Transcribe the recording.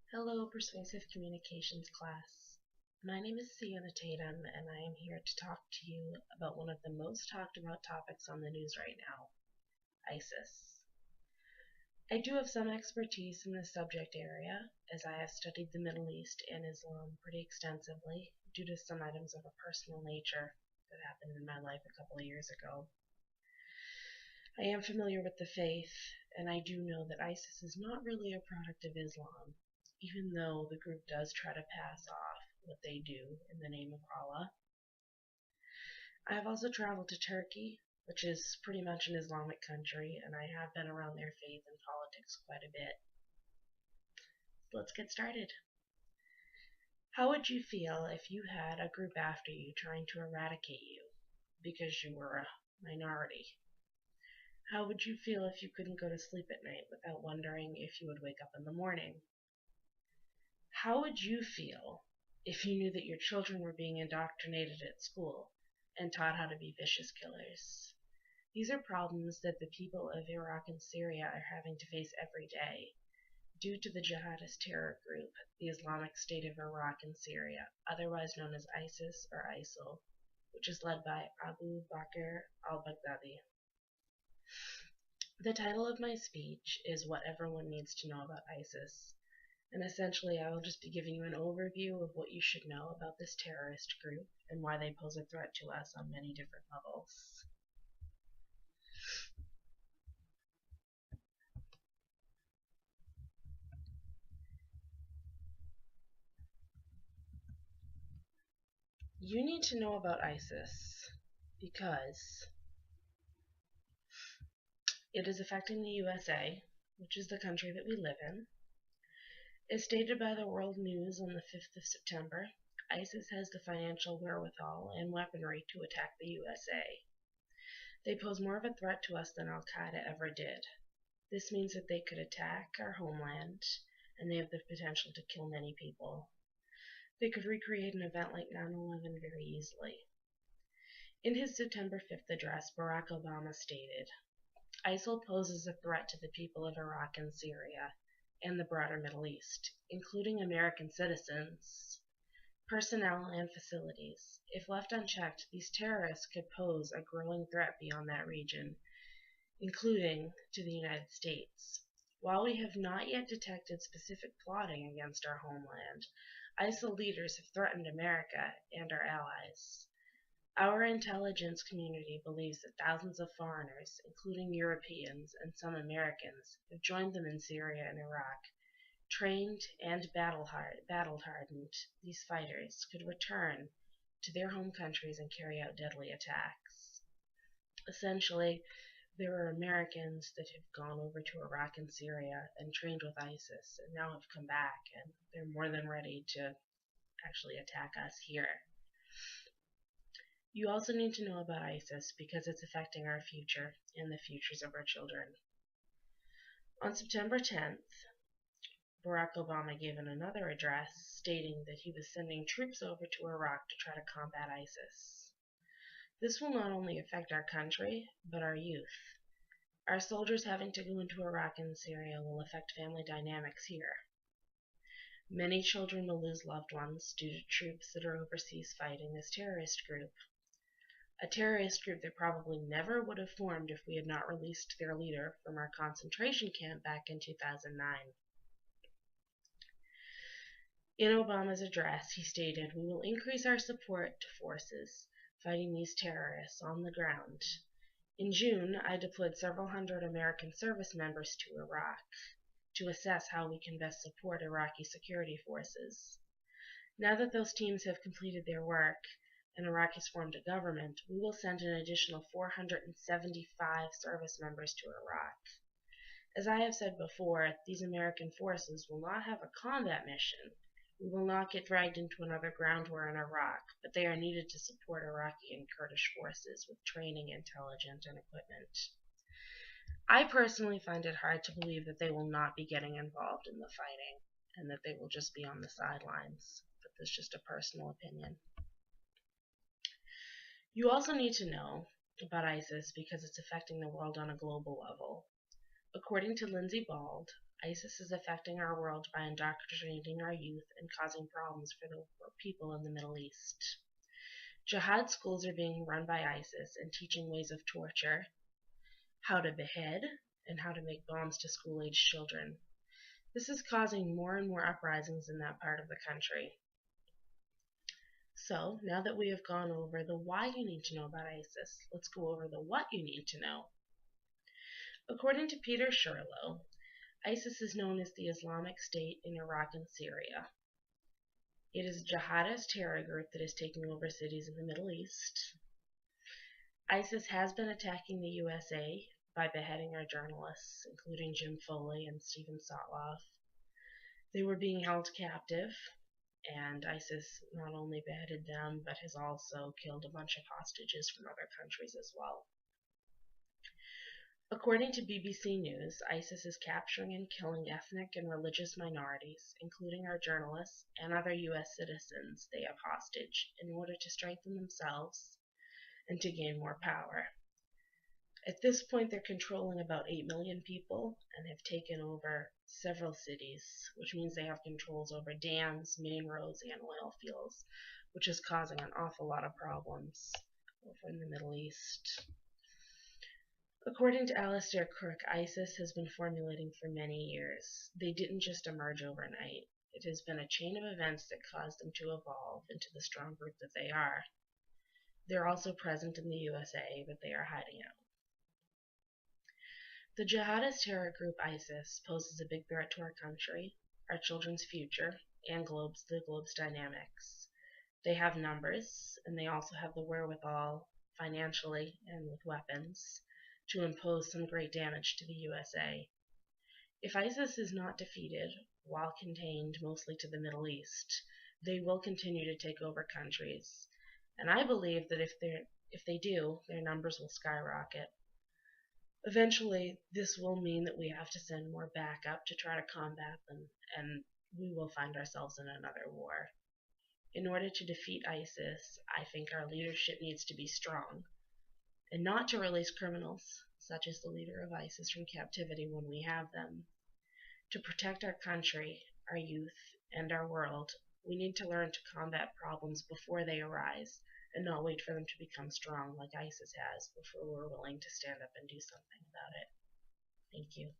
Hello, Persuasive Communications class. My name is Tatum, and I am here to talk to you about one of the most talked about topics on the news right now, ISIS. I do have some expertise in this subject area, as I have studied the Middle East and Islam pretty extensively due to some items of a personal nature that happened in my life a couple of years ago. I am familiar with the faith, and I do know that ISIS is not really a product of Islam, even though the group does try to pass off what they do in the name of Allah. I have also traveled to Turkey, which is pretty much an Islamic country, and I have been around their faith and politics quite a bit. So let's get started. How would you feel if you had a group after you trying to eradicate you because you were a minority? How would you feel if you couldn't go to sleep at night without wondering if you would wake up in the morning? How would you feel if you knew that your children were being indoctrinated at school and taught how to be vicious killers? These are problems that the people of Iraq and Syria are having to face every day due to the jihadist terror group, the Islamic State of Iraq and Syria, otherwise known as ISIS or ISIL, which is led by Abu Bakr al-Baghdadi. The title of my speech is What Everyone Needs to Know About ISIS, and essentially I will just be giving you an overview of what you should know about this terrorist group and why they pose a threat to us on many different levels. You need to know about ISIS because it is affecting the USA, which is the country that we live in. As stated by the World News on the 5th of September, ISIS has the financial wherewithal and weaponry to attack the USA. They pose more of a threat to us than Al-Qaeda ever did. This means that they could attack our homeland, and they have the potential to kill many people. They could recreate an event like 9/11 very easily. In his September 5th address, Barack Obama stated, ISIL poses a threat to the people of Iraq and Syria and the broader Middle East, including American citizens, personnel, and facilities. If left unchecked, these terrorists could pose a growing threat beyond that region, including to the United States. While we have not yet detected specific plotting against our homeland, ISIL leaders have threatened America and our allies. Our intelligence community believes that thousands of foreigners, including Europeans and some Americans, have joined them in Syria and Iraq. Trained and battle-hardened, these fighters could return to their home countries and carry out deadly attacks. Essentially, there are Americans that have gone over to Iraq and Syria and trained with ISIS and now have come back, and they're more than ready to actually attack us here. You also need to know about ISIS because it's affecting our future and the futures of our children. On September 10th, Barack Obama gave another address stating that he was sending troops over to Iraq to try to combat ISIS. This will not only affect our country, but our youth. Our soldiers having to go into Iraq and Syria will affect family dynamics here. Many children will lose loved ones due to troops that are overseas fighting this terrorist group. A terrorist group that probably never would have formed if we had not released their leader from our concentration camp back in 2009. In Obama's address, he stated, "We will increase our support to forces fighting these terrorists on the ground." In June, I deployed several hundred American service members to Iraq to assess how we can best support Iraqi security forces. Now that those teams have completed their work and Iraq has formed a government, we will send an additional 475 service members to Iraq. As I have said before, these American forces will not have a combat mission. We will not get dragged into another ground war in Iraq, but they are needed to support Iraqi and Kurdish forces with training, intelligence, and equipment. I personally find it hard to believe that they will not be getting involved in the fighting and that they will just be on the sidelines, but that's just a personal opinion. You also need to know about ISIS because it's affecting the world on a global level. According to Lindsay Bald, ISIS is affecting our world by indoctrinating our youth and causing problems for the people in the Middle East. Jihad schools are being run by ISIS and teaching ways of torture, how to behead, and how to make bombs to school-aged children. This is causing more and more uprisings in that part of the country. So, now that we have gone over the why you need to know about ISIS, let's go over the what you need to know. According to Peter Shurlow, ISIS is known as the Islamic State in Iraq and Syria. It is a jihadist terror group that is taking over cities in the Middle East. ISIS has been attacking the USA by beheading our journalists, including Jim Foley and Stephen Sotloff. They were being held captive, and ISIS not only beheaded them, but has also killed a bunch of hostages from other countries as well. According to BBC News, ISIS is capturing and killing ethnic and religious minorities, including our journalists and other U.S. citizens they have hostage, in order to strengthen themselves and to gain more power. At this point, they're controlling about 8 million people and have taken over several cities, which means they have controls over dams, main roads, and oil fields, which is causing an awful lot of problems over in the Middle East. According to Alistair Crook, ISIS has been formulating for many years. They didn't just emerge overnight. It has been a chain of events that caused them to evolve into the strong group that they are. They're also present in the USA, but they are hiding out. The jihadist terror group ISIS poses a big threat to our country, our children's future, and the globe's dynamics. They have numbers, and they also have the wherewithal, financially and with weapons, to impose some great damage to the USA. If ISIS is not defeated, while contained mostly to the Middle East, they will continue to take over countries, and I believe that if they do, their numbers will skyrocket. Eventually, this will mean that we have to send more backup to try to combat them, and we will find ourselves in another war. In order to defeat ISIS, I think our leadership needs to be strong, and not to release criminals, such as the leader of ISIS, from captivity when we have them. To protect our country, our youth, and our world, we need to learn to combat problems before they arise, and not wait for them to become strong like ISIS has before we're willing to stand up and do something about it. Thank you.